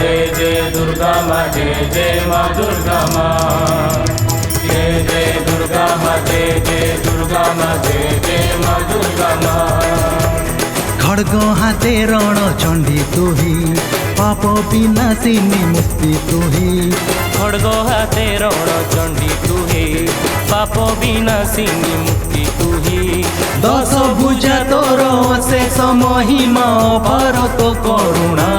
जय दुर्गा माँ जय माँ दुर्गा माँ जय दुर्गा माँ जय दुर्गा माँ जय माँ दुर्गा माँ। खड्ग हाते रण चण्डी तुही पाप विनाशिनी मुक्ति तुही खड्ग हाते रण चण्डी तुही पाप विनाशिनी मुक्ति तुही 10 भुजा तोर शेष महिमा अपार तो करुणा।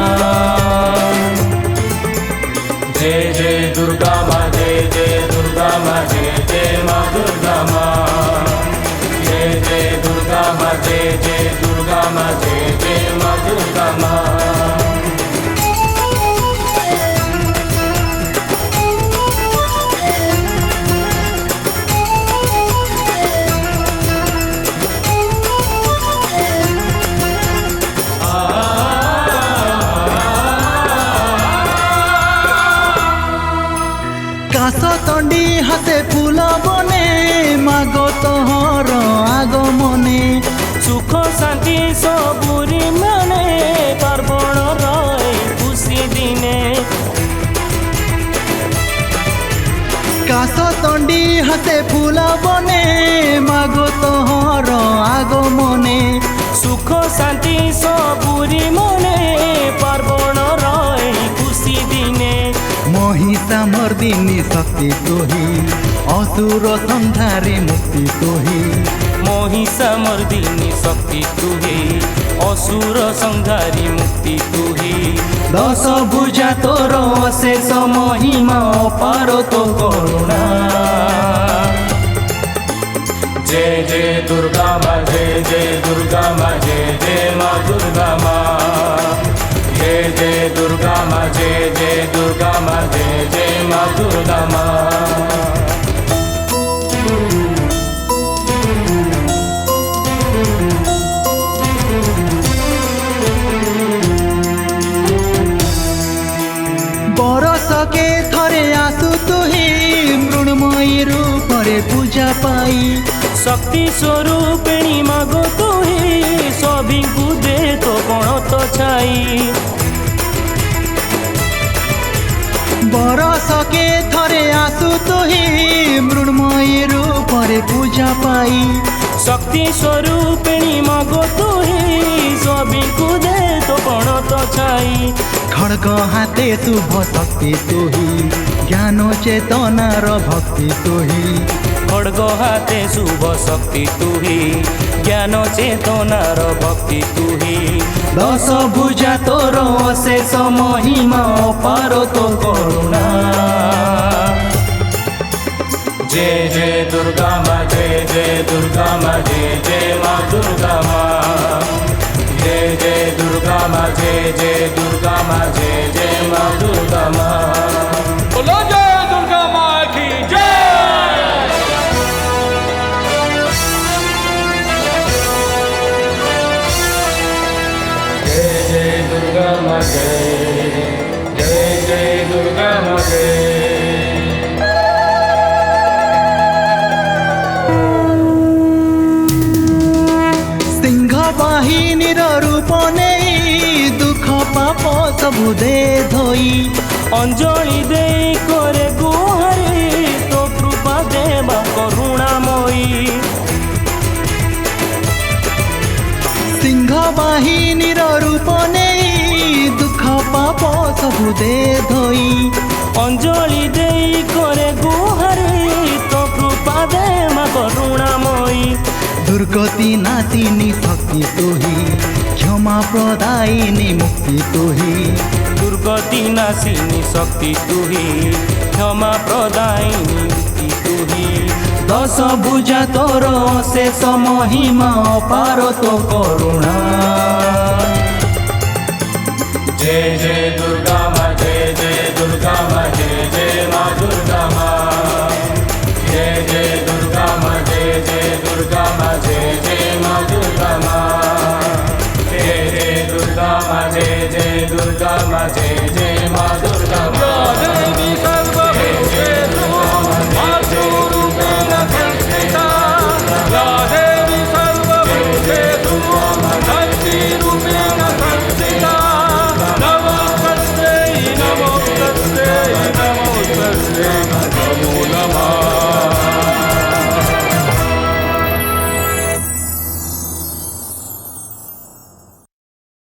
जय दुर्गा माँ जय दुर्गा माँ जय माँ दुर्गा माँ जय दुर्गा माँ जय दुर्गा माँ जय माँ दुर्गा माँ। काश तंडी हाथे फूल बने माग तोहर आगमने सुख शांति सबुरी माने पार्वण रहे खुशी दिने। काश तंडी हाथे फूल बने माग तोहर आगमने सुख शांति सबुरी माने पार्वण रहे खुशी दिने। महिषा मर्दिनी शक्ति तुही असुर संहारी मुक्ति तुही महिषा मर्दिनी शक्ति तुही असुर संहारी मुक्ति तुही 10 भुजा तोर शेष महिमा अपार तो करुणा। जय दुर्गा माँ जय दुर्गा माँ जय माँ दुर्गा माँ जय दुर्गा माँ जय दुर्गा माँ जय माँ दुर्गा माँ। बरस के थरे आसु तुही मृण्मयी रूपरे पूजा पाई शक्ति स्वरूपिणी मागो तुही सभी को दे तो कण तो छाई। बरस के थरे आसु तुही मृण्मयी रूपरे पूजा पाई शक्ति स्वरूपिणी मागो तुही सभी को दे तो कण तो छाई। खड्ग हाते शुभ शक्ति तुही ज्ञान चेतनार भक्ति तुही खड्ग हाते शुभ शक्ति तुही ज्ञान चेतनार भक्ति तुही 10 भुजा तोर शेष महिमा अपार तो करुणा। जय दुर्गा माँ जय दुर्गा माँ जय माँ दुर्गा माँ जय दुर्गा माँ जय दुर्गा माँ जय माँ दुर्गा माँ। बोलो जय दुर्गा माँ की जय। जय दुर्गा माँ जय दुर्गा माँ जय। सिंह बाहिनीर रूप नहीं दुख पाप सबु दे धोई अंजलि दे करे गुहारी तो कृपा देवा करुणामयी। सिंह बाहिनीर रूप नहीं दुख पाप सबु दे धोई अंजलि दे करे गुहारी तो कृपा देवा करुणामयी। दुर्गति नाशिनी शक्ति तुही क्षमा प्रदायिनी मुक्ति तुही दुर्गति नाशिनी शक्ति तुही क्षमा प्रदायिनी मुक्ति तुही 10 भुजा तोर शेष महिमा अपार तो करुणा। जय दुर्गा